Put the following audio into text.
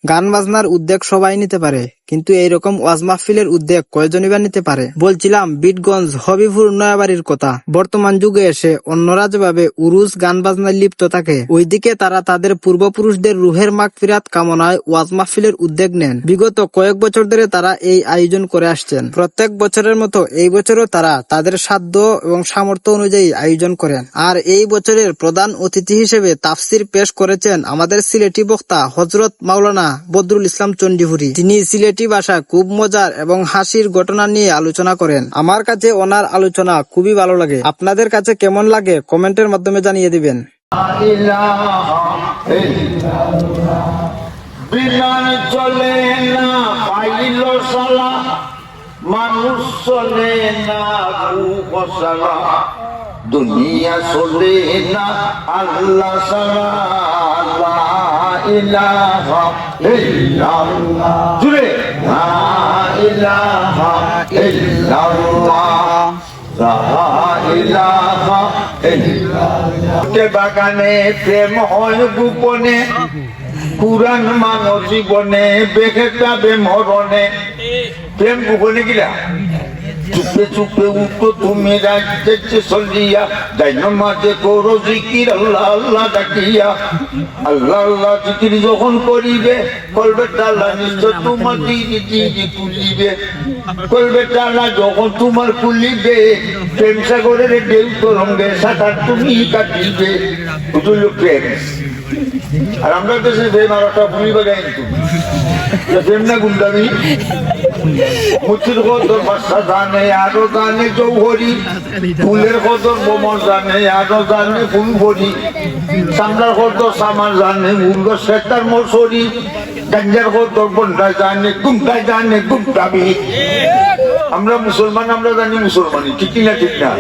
গান বাজনার উদ্যোগ সবাই নিতে পারে, কিন্তু এইরকম ওয়াজ মাহফিলের উদ্যোগ কয়জনই বা নিতে পারে? বলছিলাম বিটগঞ্জ হবিপুর নয়াবাড়ির কথা। বর্তমান যুগে এসে অন্যরা যেভাবে উরুস গান বাজনায় লিপ্ত থাকে, ওইদিকে তারা তাদের পূর্বপুরুষদের রুহের মাগফিরাত কামনায় ওয়াজ মাহফিলের উদ্যোগ নেন। বিগত কয়েক বছর ধরে তারা এই আয়োজন করে আসছেন। প্রত্যেক বছরের মতো এই বছরও তারা তাদের সাধ্য এবং সামর্থ্য অনুযায়ী আয়োজন করেন। আর এই বছরের প্রধান অতিথি হিসেবে তাফসির পেশ করেছেন আমাদের সিলেটি বক্তা হযরত মাওলানা বদরুল ইসলাম চন্ডিপুরি। তিনি সিলেটি ভাষা খুব মজার এবং হাসির ঘটনা নিয়ে আলোচনা করেন। আমার কাছে ওনার আলোচনা খুবই ভালো লাগে। আপনাদের কাছে কেমন লাগে কমেন্টের মাধ্যমে জানিয়ে দিবেন। বিমান চলে না পাইল সালা, মানুষ চলে না কুকসালা, দুনিয়া চলে না আল্লাহ সালা। লা ইলাহা ইল্লাল্লাহ, জুড়ে লা ইলাহা ইল্লাল্লাহ, লা ইলাহা ইল্লাল্লাহ। বাগানে প্রেম হয় গোপনে, কুরআন মানো জীবনে, বেঁকে যাবে মরণে। প্রেম গোপনে গিলা চুপে চুপে উঠো তুমি রাজ্যে চলিয়া, যাইন মাঝে করো জিকির আল্লাহ আল্লাহ ডাকিয়া। আল্লাহ আল্লাহ জিকির যখন করিবে, কলবে তালা নিশ্চয় তোমার দিদি খুলিবে। কলবে তালা যখন তোমার খুলিবে, প্রেম সাগরের ঢেউ তরঙ্গে সাঁতার তুমি কাটিবে। বুঝল প্রেম। আর আমরা দেশে প্রেম আর একটা ভূমিকা গাই, প্রেম না গুন্ডামি। মুচির কদর বাসা জানে, আরো জানে জৌহরি। ফুলের কদর বোমর জানে, আরো জানে ফুল ভরি। সামলার কদর সামার জানে, মূল্য সেটার মশরি। গাঞ্জার কদর বন্ডা জানে, গুমটাই জানে গুমটামি। আমরা মুসলমান, আমরা জানি মুসলমানি, ঠিক না ঠিক না?